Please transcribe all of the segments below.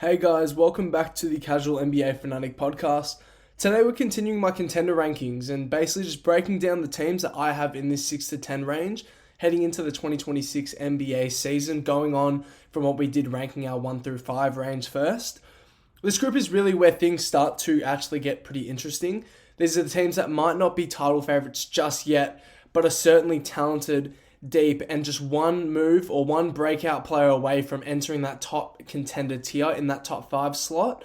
Hey guys, welcome back to the Casual NBA Fanatic podcast. Today we're continuing my contender rankings and basically just breaking down the teams that I have in this 6 to 10 range heading into the 2026 NBA season, going on from what we did ranking our 1 through 5 range first. This group is really where things start to actually get pretty interesting. These are the teams that might not be title favorites just yet, but are certainly talented, deep, and just one move or one breakout player away from entering that top contender tier in that top 5 slot.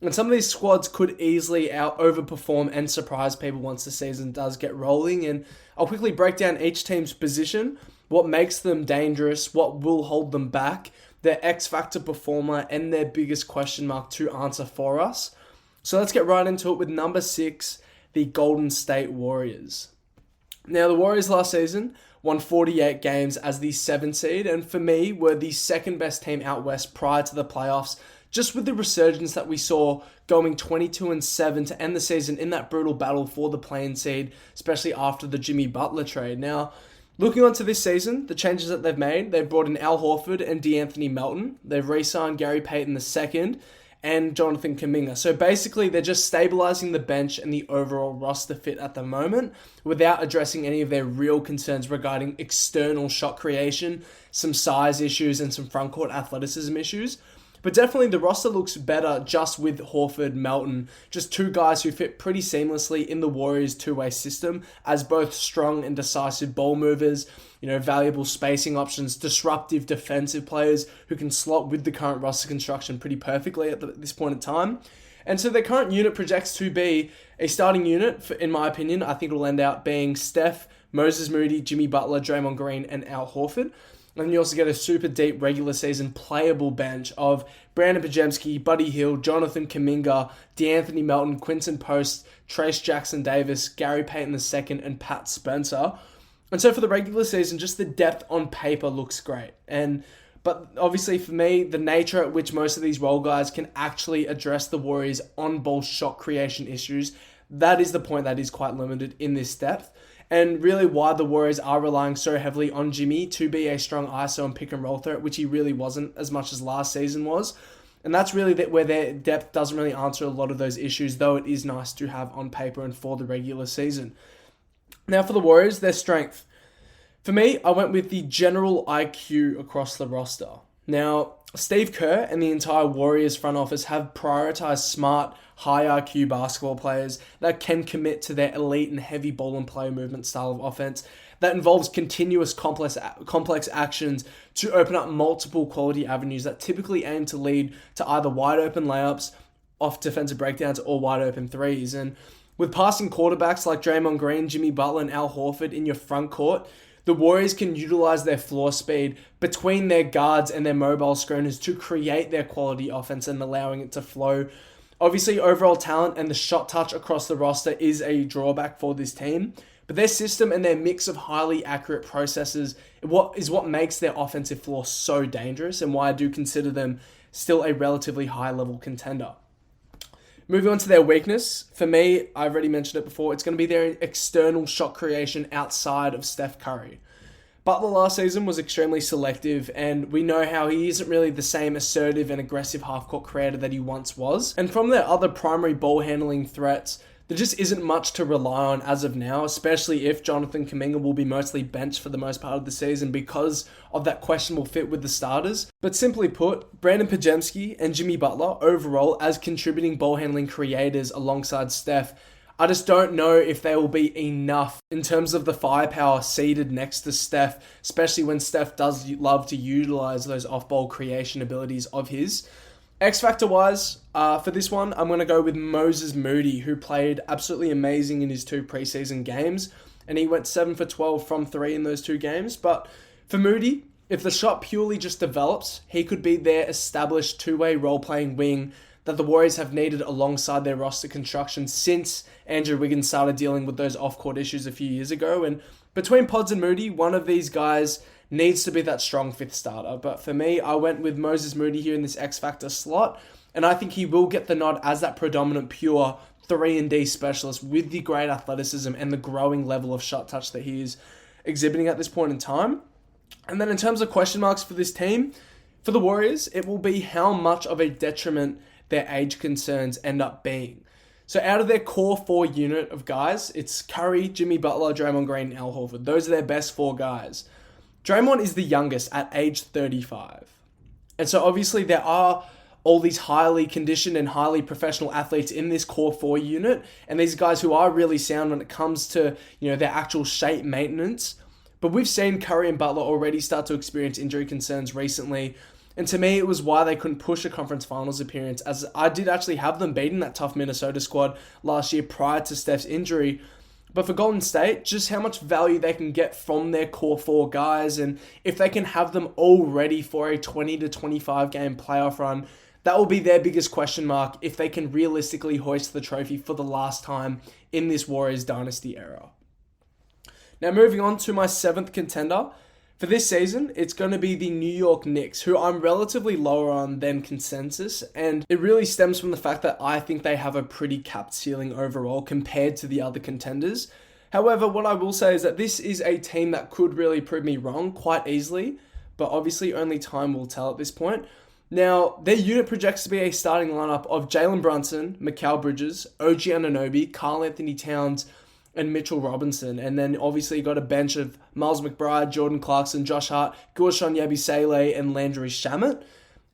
And some of these squads could easily overperform and surprise people once the season does get rolling. And I'll quickly break down each team's position, what makes them dangerous, what will hold them back, their X factor performer, and their biggest question mark to answer for us. So let's get right into it with number 6, the Golden State Warriors. Now, the Warriors last season won 48 games as the 7th seed, and for me, were the second best team out west prior to the playoffs, just with the resurgence that we saw going 22-7 to end the season in that brutal battle for the play-in seed, especially after the Jimmy Butler trade. Now, looking on to this season, the changes that they've made, they've brought in Al Horford and DeAnthony Melton. They've re-signed Gary Payton II and Jonathan Kuminga. So basically, they're just stabilizing the bench and the overall roster fit at the moment without addressing any of their real concerns regarding external shot creation, some size issues, and some frontcourt athleticism issues. But definitely the roster looks better just with Horford, Melton, just two guys who fit pretty seamlessly in the Warriors' two-way system as both strong and decisive ball movers, valuable spacing options, disruptive defensive players who can slot with the current roster construction pretty perfectly at this point in time. And so their current unit projects to be a starting unit, in my opinion. I think it'll end out being Steph, Moses Moody, Jimmy Butler, Draymond Green, and Al Horford. And you also get a super deep regular season playable bench of Brandon Podziemski, Buddy Hield, Jonathan Kuminga, DeAnthony Melton, Quinton Post, Trace Jackson Davis, Gary Payton II, and Pat Spencer. And so for the regular season, just the depth on paper looks great. But obviously for me, the nature at which most of these role guys can actually address the Warriors' on-ball shot creation issues, that is the point that is quite limited in this depth. And really why the Warriors are relying so heavily on Jimmy to be a strong ISO and pick and roll threat, which he really wasn't as much as last season was. And that's really where their depth doesn't really answer a lot of those issues, though it is nice to have on paper and for the regular season. Now for the Warriors, their strength. For me, I went with the general IQ across the roster. Now, Steve Kerr and the entire Warriors front office have prioritized smart, high IQ basketball players that can commit to their elite and heavy ball and play movement style of offense that involves continuous complex actions to open up multiple quality avenues that typically aim to lead to either wide open layups, off defensive breakdowns, or wide open threes. And with passing quarterbacks like Draymond Green, Jimmy Butler, and Al Horford in your front court, the Warriors can utilize their floor speed between their guards and their mobile screeners to create their quality offense and allowing it to flow. Obviously, overall talent and the shot touch across the roster is a drawback for this team, but their system and their mix of highly accurate processes is what makes their offensive floor so dangerous and why I do consider them still a relatively high-level contender. Moving on to their weakness, for me, I've already mentioned it before, it's going to be their external shot creation outside of Steph Curry. Butler last season was extremely selective, and we know how he isn't really the same assertive and aggressive half-court creator that he once was. And from their other primary ball-handling threats, there just isn't much to rely on as of now, especially if Jonathan Kuminga will be mostly benched for the most part of the season because of that questionable fit with the starters. But simply put, Brandon Podziemski and Jimmy Butler overall as contributing ball-handling creators alongside Steph, I just don't know if they will be enough in terms of the firepower seated next to Steph, especially when Steph does love to utilize those off-ball creation abilities of his. X-Factor-wise, for this one, I'm going to go with Moses Moody, who played absolutely amazing in his 2 preseason games, and he went 7 for 12 from 3 in those 2 games. But for Moody, if the shot purely just develops, he could be their established 2-way role-playing wing that the Warriors have needed alongside their roster construction since Andrew Wiggins started dealing with those off-court issues a few years ago. And between Pods and Moody, one of these guys needs to be that strong 5th starter. But for me, I went with Moses Moody here in this X-Factor slot, and I think he will get the nod as that predominant pure 3-and-D specialist with the great athleticism and the growing level of shot touch that he is exhibiting at this point in time. And then in terms of question marks for this team, For the Warriors, it will be how much of a detriment their age concerns end up being. So out of their core 4 unit of guys, it's Curry, Jimmy Butler, Draymond Green, and Al Horford. Those are their best 4 guys. Draymond is the youngest at age 35. And so obviously there are all these highly conditioned and highly professional athletes in this core 4 unit, and these guys who are really sound when it comes to, their actual shape maintenance. But we've seen Curry and Butler already start to experience injury concerns recently. And to me, it was why they couldn't push a conference finals appearance, as I did actually have them beating that tough Minnesota squad last year prior to Steph's injury. But for Golden State, just how much value they can get from their core 4 guys, and if they can have them all ready for a 20 to 25 game playoff run, that will be their biggest question mark if they can realistically hoist the trophy for the last time in this Warriors dynasty era. Now moving on to my 7th contender. For this season, it's going to be the New York Knicks, who I'm relatively lower on than consensus, and it really stems from the fact that I think they have a pretty capped ceiling overall compared to the other contenders. However, what I will say is that this is a team that could really prove me wrong quite easily, but obviously only time will tell at this point. Now, their unit projects to be a starting lineup of Jalen Brunson, Mikal Bridges, OG Anunoby, Karl Anthony Towns, and Mitchell Robinson. And then obviously you got a bench of Miles McBride, Jordan Clarkson, Josh Hart, Guerschon Yabusele, and Landry Shamet.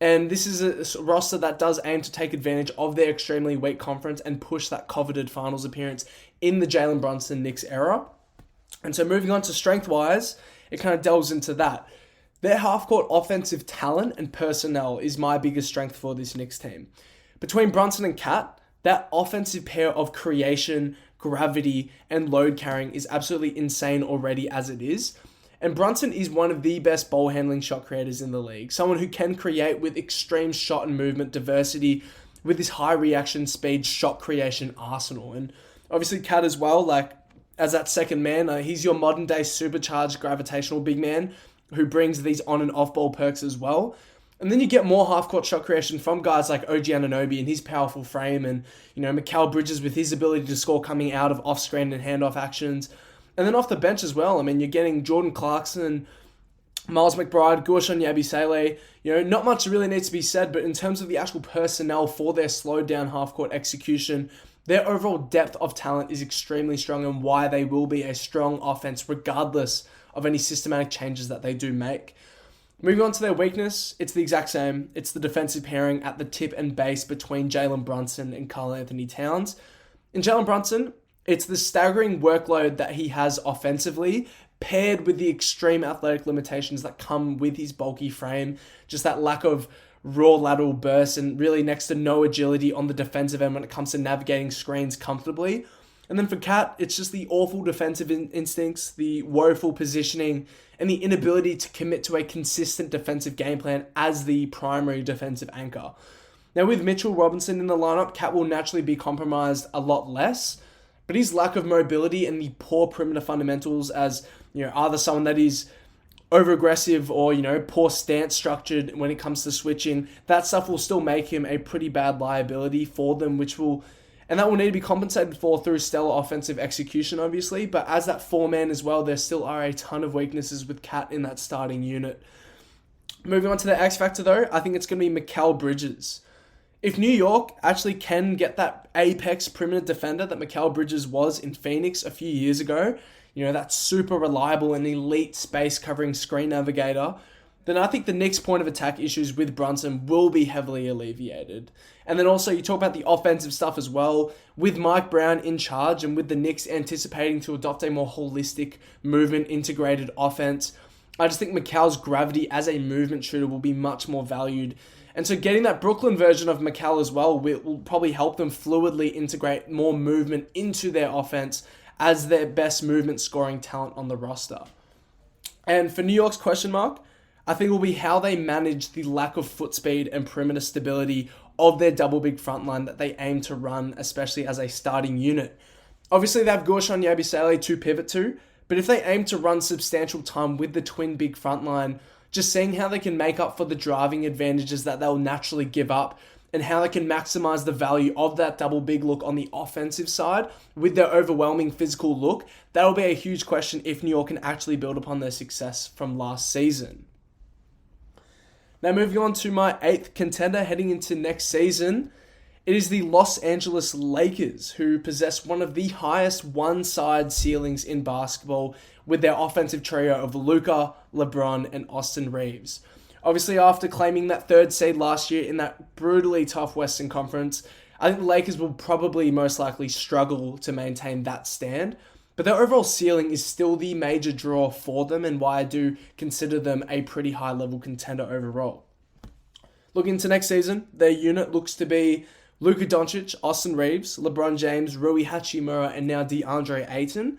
And this is a roster that does aim to take advantage of their extremely weak conference and push that coveted finals appearance in the Jalen Brunson Knicks era. And so moving on to strength-wise, it kind of delves into that. Their half-court offensive talent and personnel is my biggest strength for this Knicks team. Between Brunson and Cat, that offensive pair of creation, gravity, and load carrying is absolutely insane already as it is. And Brunson is one of the best ball handling shot creators in the league. Someone who can create with extreme shot and movement diversity with this high reaction speed shot creation arsenal. And obviously Cat as well, as that second man, he's your modern day supercharged gravitational big man who brings these on and off ball perks as well. And then you get more half-court shot creation from guys like OG Anunoby and his powerful frame, and Mikal Bridges with his ability to score coming out of off-screen and handoff actions. And then off the bench as well, you're getting Jordan Clarkson, Miles McBride, Guerschon Yabusele. Not much really needs to be said, but in terms of the actual personnel for their slowed down half-court execution, their overall depth of talent is extremely strong, and why they will be a strong offense regardless of any systematic changes that they do make. Moving on to their weakness, it's the exact same. It's the defensive pairing at the tip and base between Jalen Brunson and Karl Anthony Towns. In Jalen Brunson, it's the staggering workload that he has offensively, paired with the extreme athletic limitations that come with his bulky frame, just that lack of raw lateral burst and really next to no agility on the defensive end when it comes to navigating screens comfortably. And then for Cat, it's just the awful defensive instincts, the woeful positioning, and the inability to commit to a consistent defensive game plan as the primary defensive anchor. Now with Mitchell Robinson in the lineup, Cat will naturally be compromised a lot less, but his lack of mobility and the poor perimeter fundamentals as, either someone that is over-aggressive or, poor stance structured when it comes to switching, that stuff will still make him a pretty bad liability for them, and that will need to be compensated for through stellar offensive execution, obviously. But as that 4-man as well, there still are a ton of weaknesses with Cat in that starting unit. Moving on to the X Factor, though, I think it's going to be Mikal Bridges. If New York actually can get that apex perimeter defender that Mikal Bridges was in Phoenix a few years ago, that super reliable and elite space covering screen navigator, then I think the Knicks' point of attack issues with Brunson will be heavily alleviated. And then also you talk about the offensive stuff as well, with Mike Brown in charge and with the Knicks anticipating to adopt a more holistic movement integrated offense. I just think Mikal's gravity as a movement shooter will be much more valued. And so getting that Brooklyn version of Mikal as well will probably help them fluidly integrate more movement into their offense as their best movement scoring talent on the roster. And for New York's question mark, I think it will be how they manage the lack of foot speed and perimeter stability of their double big front line that they aim to run, especially as a starting unit. Obviously, they have Guerschon Yabusele to pivot to, but if they aim to run substantial time with the twin big front line, just seeing how they can make up for the driving advantages that they'll naturally give up and how they can maximize the value of that double big look on the offensive side with their overwhelming physical look, that'll be a huge question if New York can actually build upon their success from last season. Now moving on to my 8th contender heading into next season, it is the Los Angeles Lakers, who possess one of the highest one-side ceilings in basketball with their offensive trio of Luka, LeBron, and Austin Reeves. Obviously, after claiming that 3rd seed last year in that brutally tough Western Conference, I think the Lakers will probably most likely struggle to maintain that stand. But their overall ceiling is still the major draw for them and why I do consider them a pretty high-level contender overall. Looking into next season, their unit looks to be Luka Doncic, Austin Reeves, LeBron James, Rui Hachimura, and now DeAndre Ayton.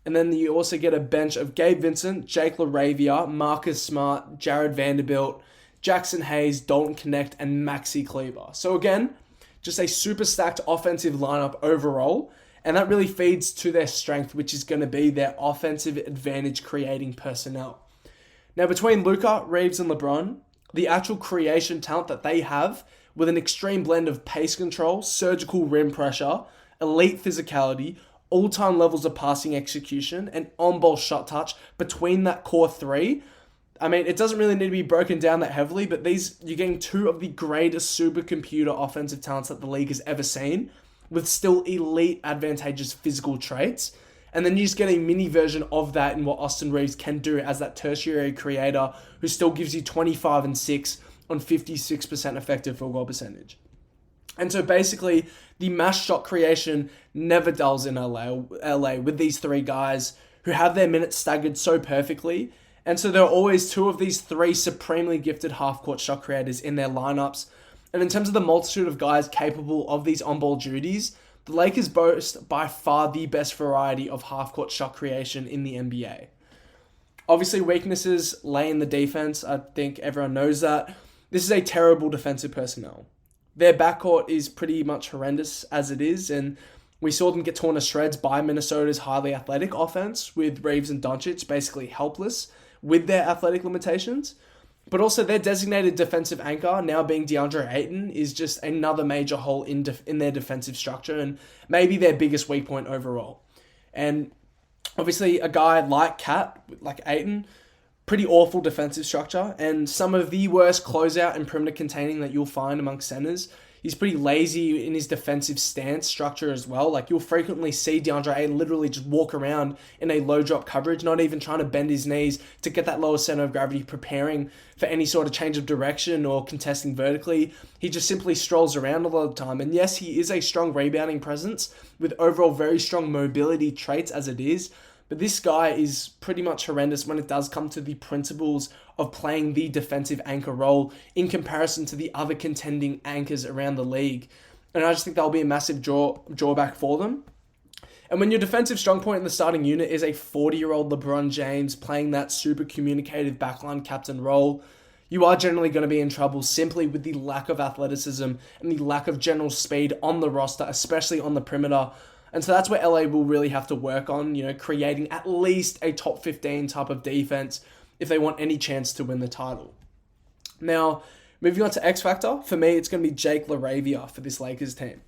And then you also get a bench of Gabe Vincent, Jake LaRavia, Marcus Smart, Jared Vanderbilt, Jackson Hayes, Dalton Connect, and Maxi Kleber. So again, just a super stacked offensive lineup overall. And that really feeds to their strength, which is going to be their offensive advantage creating personnel. Now, between Luka, Reeves, and LeBron, the actual creation talent that they have with an extreme blend of pace control, surgical rim pressure, elite physicality, all-time levels of passing execution, and on-ball shot touch between that core three. I mean, it doesn't really need to be broken down that heavily, but you're getting two of the greatest supercomputer offensive talents that the league has ever seen, with still elite advantageous physical traits. And then you just get a mini version of that in what Austin Reeves can do as that tertiary creator who still gives you 25 and 6 on 56% effective field goal percentage. And so basically, the mass shot creation never dulls in LA with these three guys who have their minutes staggered so perfectly. And so there are always two of these three supremely gifted half-court shot creators in their lineups. And in terms of the multitude of guys capable of these on-ball duties, the Lakers boast by far the best variety of half-court shot creation in the NBA. Obviously, weaknesses lay in the defense. I think everyone knows that. This is a terrible defensive personnel. Their backcourt is pretty much horrendous as it is, and we saw them get torn to shreds by Minnesota's highly athletic offense, with Reeves and Doncic basically helpless with their athletic limitations. But also their designated defensive anchor, now being DeAndre Ayton, is just another major hole in their defensive structure and maybe their biggest weak point overall. And obviously a guy like Ayton, pretty awful defensive structure and some of the worst closeout and perimeter containing that you'll find amongst centers. He's pretty lazy in his defensive stance structure as well. Like, you'll frequently see DeAndre Ayton literally just walk around in a low drop coverage, not even trying to bend his knees to get that lower center of gravity, preparing for any sort of change of direction or contesting vertically. He just simply strolls around a lot of the time. And yes, he is a strong rebounding presence with overall very strong mobility traits as it is. But this guy is pretty much horrendous when it does come to the principles of playing the defensive anchor role in comparison to the other contending anchors around the league. And I just think that'll be a massive drawback for them. And when your defensive strong point in the starting unit is a 40-year-old LeBron James playing that super communicative backline captain role, you are generally going to be in trouble simply with the lack of athleticism and the lack of general speed on the roster, especially on the perimeter. And so that's where LA will really have to work on, creating at least a top 15 type of defense if they want any chance to win the title. Now, moving on to X Factor, for me, it's going to be Jake LaRavia for this Lakers team.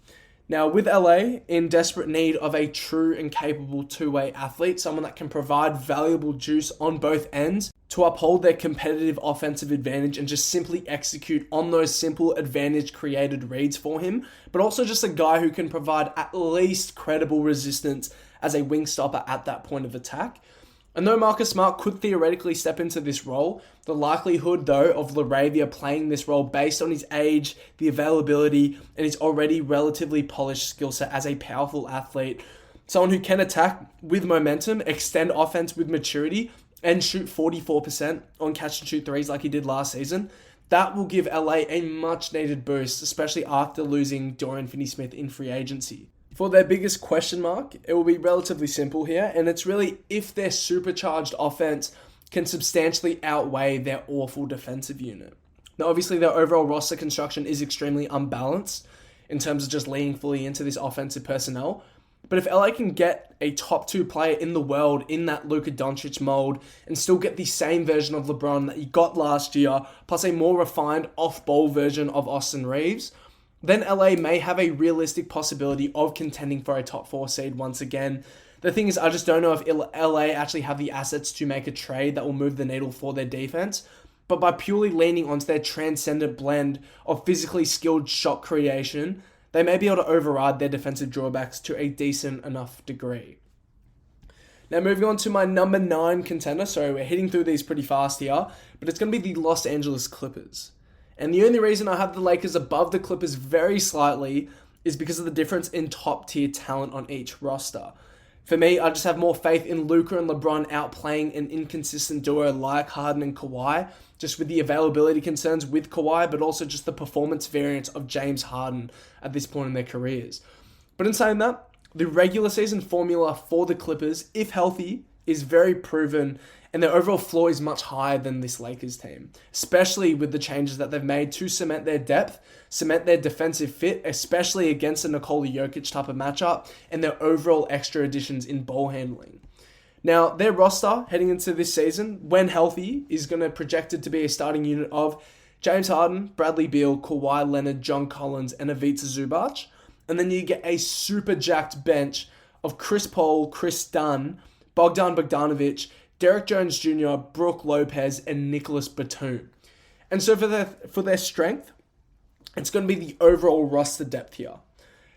Now, with LA in desperate need of a true and capable two-way athlete, someone that can provide valuable juice on both ends to uphold their competitive offensive advantage and just simply execute on those simple advantage-created reads for him, but also just a guy who can provide at least credible resistance as a wing stopper at that point of attack. And though Marcus Smart could theoretically step into this role, the likelihood, though, of LaRavia playing this role based on his age, the availability, and his already relatively polished skill set as a powerful athlete, someone who can attack with momentum, extend offense with maturity, and shoot 44% on catch-and-shoot threes like he did last season, that will give LA a much-needed boost, especially after losing Dorian Finney-Smith in free agency. For their biggest question mark, it will be relatively simple here, and it's really if their supercharged offense can substantially outweigh their awful defensive unit. Now, obviously, their overall roster construction is extremely unbalanced in terms of just leaning fully into this offensive personnel. But if LA can get a top 2 player in the world in that Luka Doncic mold and still get the same version of LeBron that he got last year, plus a more refined off-ball version of Austin Reeves, then LA may have a realistic possibility of contending for a top 4 seed once again. The thing is, I just don't know if LA actually have the assets to make a trade that will move the needle for their defense. but by purely leaning onto their transcendent blend of physically skilled shot creation, they may be able to override their defensive drawbacks to a decent enough degree. Now moving on to my number 9 contender. Sorry, we're hitting through these pretty fast here, but it's going to be the Los Angeles Clippers. And the only reason I have the Lakers above the Clippers very slightly is because of the difference in top tier talent on each roster. For me, I just have more faith in Luka and LeBron outplaying an inconsistent duo like Harden and Kawhi, just with the availability concerns with Kawhi, but also just the performance variance of James Harden at this point in their careers. But in saying that, the regular season formula for the Clippers, if healthy, is very proven, and their overall floor is much higher than this Lakers team, especially with the changes that they've made to cement their depth, cement their defensive fit, especially against a Nikola Jokic type of matchup, and their overall extra additions in ball handling. Now, their roster heading into this season, when healthy, is going to projected to be a starting unit of James Harden, Bradley Beal, Kawhi Leonard, John Collins, and Ivica Zubac. And then you get a super jacked bench of Chris Paul, Chris Dunn, Bogdan Bogdanovic, Derek Jones Jr., Brook Lopez, and Nicholas Batum. And so for their strength, it's going to be the overall roster depth here.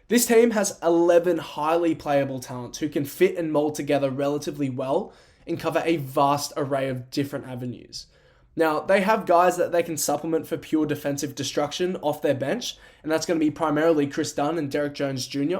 This team has 11 highly playable talents who can fit and mold together relatively well and cover a vast array of different avenues. Now, they have guys that they can supplement for pure defensive destruction off their bench, and that's going to be primarily Chris Dunn and Derek Jones Jr.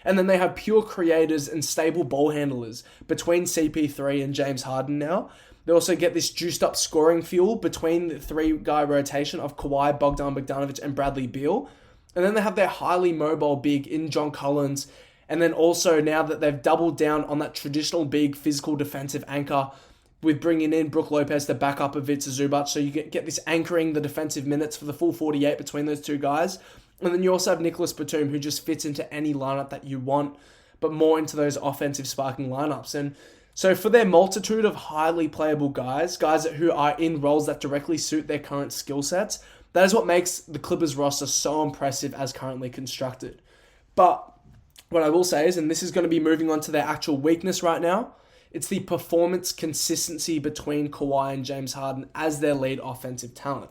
And then they have pure creators and stable ball handlers between CP3 and James Harden now. They also get this juiced up scoring fuel between the 3-guy rotation of Kawhi, Bogdan Bogdanovic, and Bradley Beal. And then they have their highly mobile big in John Collins. And then also now that they've doubled down on that traditional big physical defensive anchor with bringing in Brook Lopez to back up Ivica Zubac, so you get this anchoring the defensive minutes for the full 48 between those two guys. And then you also have Nicholas Batum, who just fits into any lineup that you want, but more into those offensive sparking lineups. And so for their multitude of highly playable guys who are in roles that directly suit their current skill sets, that is what makes the Clippers roster so impressive as currently constructed. But what I will say is, and this is going to be moving on to their actual weakness right now, it's the performance consistency between Kawhi and James Harden as their lead offensive talent.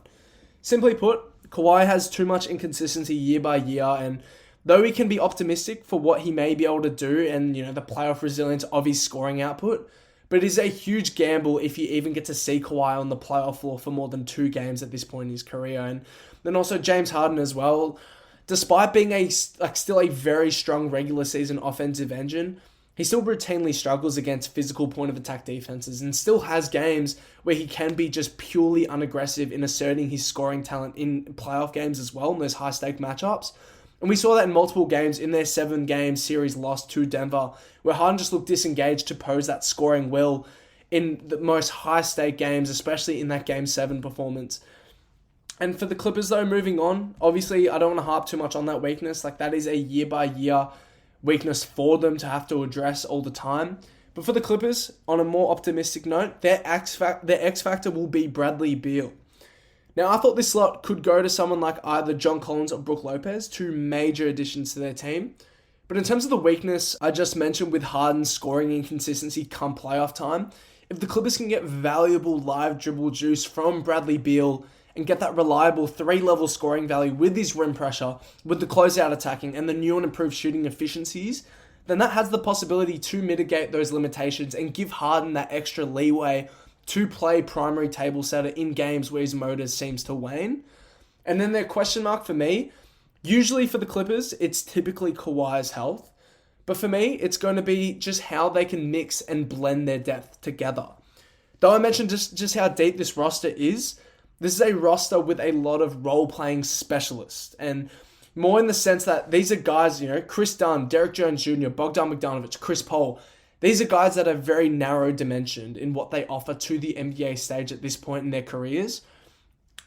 Simply put, Kawhi has too much inconsistency year by year, and though we can be optimistic for what he may be able to do and, the playoff resilience of his scoring output, but it is a huge gamble if you even get to see Kawhi on the playoff floor for more than 2 games at this point in his career. And then also James Harden as well, despite being still a very strong regular season offensive engine, he still routinely struggles against physical point of attack defenses and still has games where he can be just purely unaggressive in asserting his scoring talent in playoff games as well in those high stake matchups. And we saw that in multiple games in their 7-game series loss to Denver, where Harden just looked disengaged to pose that scoring will in the most high stake games, especially in that Game 7 performance. And for the Clippers though, moving on, obviously I don't want to harp too much on that weakness. That is a year by year weakness for them to have to address all the time. But for the Clippers, on a more optimistic note, their X factor will be Bradley Beal. Now, I thought this slot could go to someone like either John Collins or Brook Lopez, 2 major additions to their team. But in terms of the weakness I just mentioned with Harden's scoring inconsistency come playoff time, if the Clippers can get valuable live dribble juice from Bradley Beal and get that reliable 3-level scoring value with his rim pressure, with the closeout attacking, and the new and improved shooting efficiencies, then that has the possibility to mitigate those limitations and give Harden that extra leeway to play primary table setter in games where his motor seems to wane. And then their question mark for me, usually for the Clippers, it's typically Kawhi's health. But for me, it's going to be just how they can mix and blend their depth together. Though I mentioned just how deep this roster is, this is a roster with a lot of role-playing specialists. And more in the sense that these are guys, Chris Dunn, Derek Jones Jr., Bogdan Bogdanovic, Chris Paul. These are guys that are very narrow dimensioned in what they offer to the NBA stage at this point in their careers.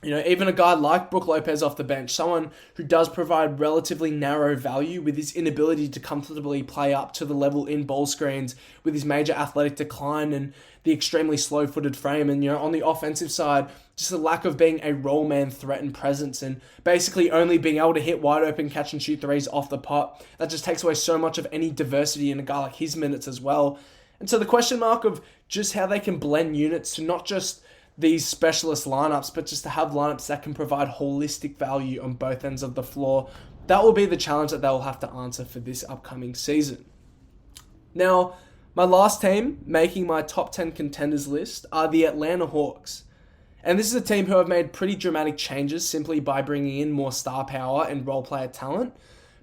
Even a guy like Brook Lopez off the bench, someone who does provide relatively narrow value with his inability to comfortably play up to the level in ball screens with his major athletic decline and the extremely slow-footed frame. And, on the offensive side, just the lack of being a role man threat and presence and basically only being able to hit wide open catch and shoot threes off the pop. That just takes away so much of any diversity in a guy like his minutes as well. And so the question mark of just how they can blend units to not just these specialist lineups, but just to have lineups that can provide holistic value on both ends of the floor. That will be the challenge that they'll have to answer for this upcoming season. Now, my last team making my top 10 contenders list are the Atlanta Hawks. And this is a team who have made pretty dramatic changes simply by bringing in more star power and role player talent.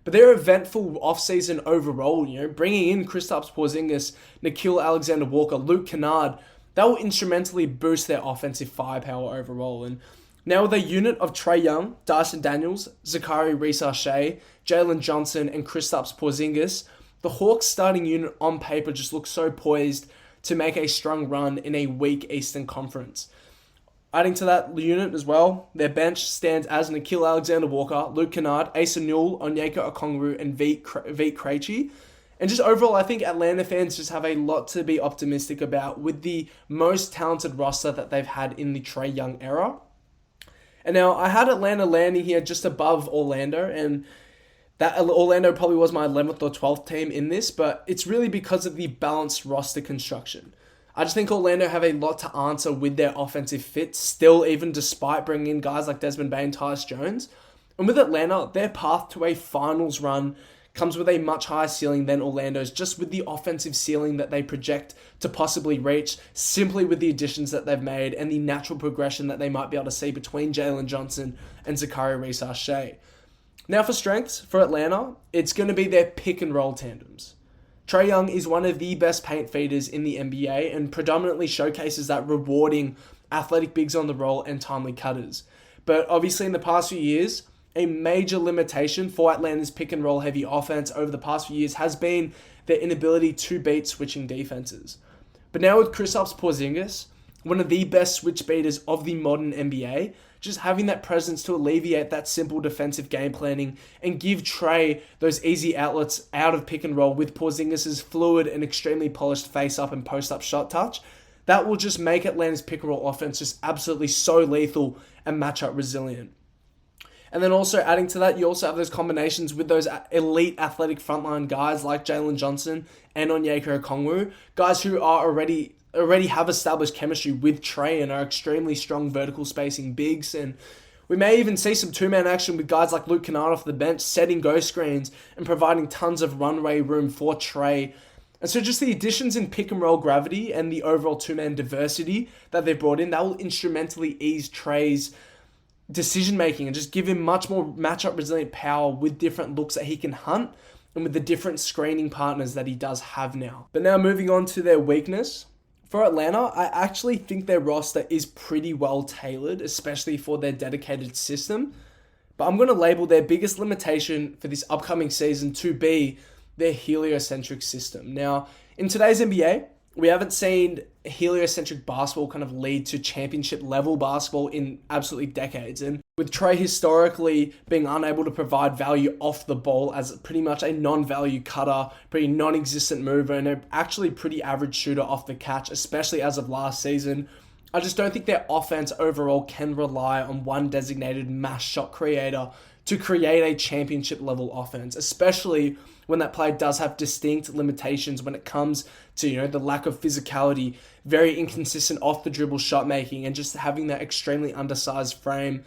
But their eventful offseason overall, bringing in Kristaps Porzingis, Nickeil Alexander-Walker, Luke Kennard, that will instrumentally boost their offensive firepower overall. And now with a unit of Trae Young, Dyson Daniels, Zachary Reese-Shea, Jalen Johnson, and Kristaps Porzingis, the Hawks starting unit on paper just looks so poised to make a strong run in a weak Eastern Conference. Adding to that unit as well, their bench stands as Nickeil Alexander-Walker, Luke Kennard, Asa Newell, Onyeka Okongwu, and Vit Krejci. And just overall, I think Atlanta fans just have a lot to be optimistic about with the most talented roster that they've had in the Trae Young era. And now, I had Atlanta landing here just above Orlando, and that Orlando probably was my 11th or 12th team in this, but it's really because of the balanced roster construction. I just think Orlando have a lot to answer with their offensive fit, still even despite bringing in guys like Desmond Bane and Tyus Jones. And with Atlanta, their path to a finals run comes with a much higher ceiling than Orlando's, just with the offensive ceiling that they project to possibly reach, simply with the additions that they've made and the natural progression that they might be able to see between Jalen Johnson and Zachary Reese-Shea. Now for strengths, for Atlanta, it's going to be their pick and roll tandems. Trae Young is one of the best paint feeders in the NBA and predominantly showcases that rewarding athletic bigs on the roll and timely cutters. But obviously in the past few years, a major limitation for Atlanta's pick and roll heavy offense over the past few years has been their inability to beat switching defenses. But now with Kristaps Porzingis, one of the best switch beaters of the modern NBA, just having that presence to alleviate that simple defensive game planning and give Trae those easy outlets out of pick and roll with Porzingis' fluid and extremely polished face-up and post-up shot touch, that will just make Atlanta's pick and roll offense just absolutely so lethal and matchup resilient. And then also adding to that, you also have those combinations with those elite athletic frontline guys like Jalen Johnson and Onyeka Okongwu, guys who are already have established chemistry with Trae and are extremely strong vertical spacing bigs. And we may even see some two-man action with guys like Luke Kennard off the bench, setting go screens and providing tons of runway room for Trae. And so just the additions in pick and roll gravity and the overall two-man diversity that they've brought in, that will instrumentally ease Trae's decision-making and just give him much more matchup resilient power with different looks that he can hunt and with the different screening partners that he does have now. But now moving on to their weakness. For Atlanta, I actually think their roster is pretty well tailored, especially for their dedicated system. But I'm going to label their biggest limitation for this upcoming season to be their heliocentric system. Now, in today's NBA, we haven't seen heliocentric basketball kind of lead to championship level basketball in absolutely decades. And with Trae historically being unable to provide value off the ball as pretty much a non-value cutter, pretty non-existent mover, and an actually pretty average shooter off the catch, especially as of last season, I just don't think their offense overall can rely on one designated mass shot creator to create a championship level offense, especially when that player does have distinct limitations when it comes to, the lack of physicality, very inconsistent off the dribble shot making, and just having that extremely undersized frame.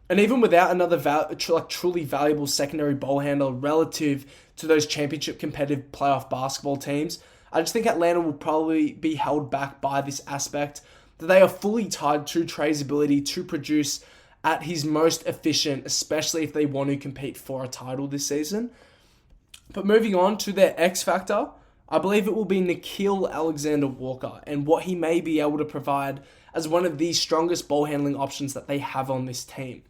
And even without another truly valuable secondary ball handler relative to those championship competitive playoff basketball teams, I just think Atlanta will probably be held back by this aspect, that they are fully tied to Trae's ability to produce at his most efficient, especially if they want to compete for a title this season. But moving on to their X factor, I believe it will be Nickeil Alexander-Walker and what he may be able to provide as one of the strongest ball handling options that they have on this team.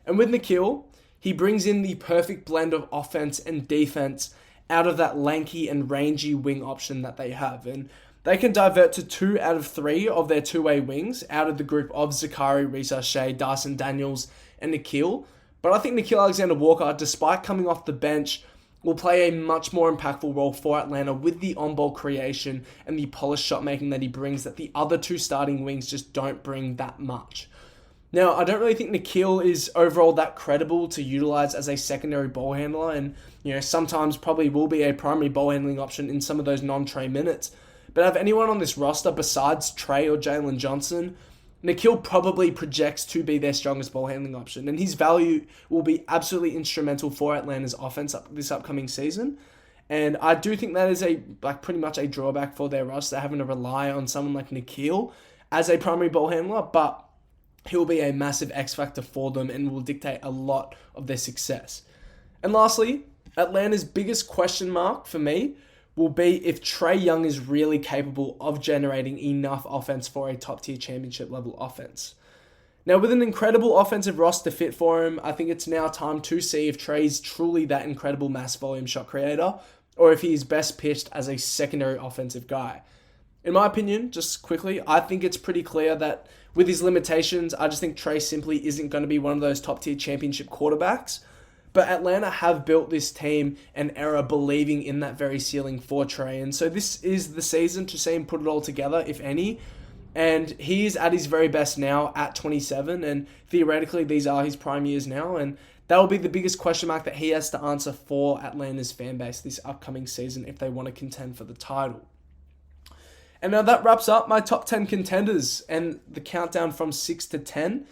And with Nickeil, he brings in the perfect blend of offense and defense out of that lanky and rangy wing option that they have. And they can divert to 2 out of 3 of their two-way wings out of the group of Zachary Reese-Shea, Dyson Daniels, and Nickeil. But I think Nickeil Alexander-Walker, despite coming off the bench, will play a much more impactful role for Atlanta with the on-ball creation and the polished shot making that he brings that the other 2 starting wings just don't bring that much. Now, I don't really think Nickeil is overall that credible to utilize as a secondary ball handler, and sometimes probably will be a primary ball handling option in some of those non-Trae minutes. But have anyone on this roster besides Trae or Jalen Johnson Nikhil probably projects to be their strongest ball handling option, and his value will be absolutely instrumental for Atlanta's offense this upcoming season. And I do think that is pretty much a drawback for their roster, having to rely on someone like Nikhil as a primary ball handler, but he'll be a massive X factor for them and will dictate a lot of their success. And lastly, Atlanta's biggest question mark for me will be if Trae Young is really capable of generating enough offense for a top-tier championship level offense. Now, with an incredible offensive roster fit for him, I think it's now time to see if Trae's truly that incredible mass volume shot creator, or if he is best pitched as a secondary offensive guy. In my opinion, just quickly, I think it's pretty clear that with his limitations, I just think Trae simply isn't going to be one of those top-tier championship quarterbacks. But Atlanta have built this team and era believing in that very ceiling for Trae. And so this is the season to see him put it all together, if any. And he is at his very best now at 27. And theoretically, these are his prime years now. And that will be the biggest question mark that he has to answer for Atlanta's fan base this upcoming season if they want to contend for the title. And now that wraps up my top 10 contenders and the countdown from 6 to 10.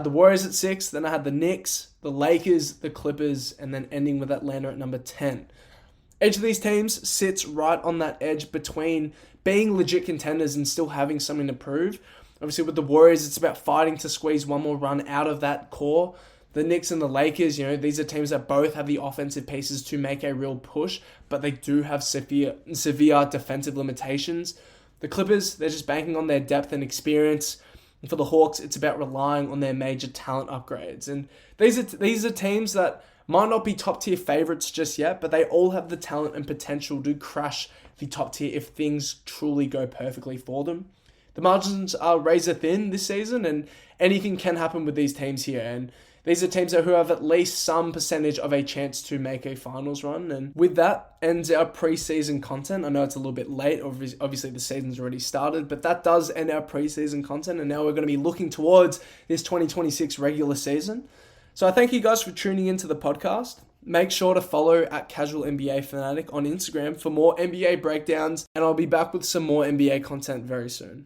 The Warriors at 6, then I had the Knicks, the Lakers, the Clippers, and then ending with Atlanta at number 10. Each of these teams sits right on that edge between being legit contenders and still having something to prove. Obviously with the Warriors, it's about fighting to squeeze one more run out of that core. The Knicks and the Lakers, these are teams that both have the offensive pieces to make a real push, but they do have severe defensive limitations. The Clippers, they're just banking on their depth and experience. And for the Hawks, it's about relying on their major talent upgrades. And these are teams that might not be top-tier favorites just yet, but they all have the talent and potential to crash the top tier if things truly go perfectly for them. The margins are razor thin this season, and anything can happen with these teams here. And these are teams who have at least some percentage of a chance to make a finals run. And with that ends our preseason content. I know it's a little bit late. Obviously, the season's already started, but that does end our preseason content. And now we're going to be looking towards this 2026 regular season. So I thank you guys for tuning into the podcast. Make sure to follow at Casual NBA Fanatic on Instagram for more NBA breakdowns. And I'll be back with some more NBA content very soon.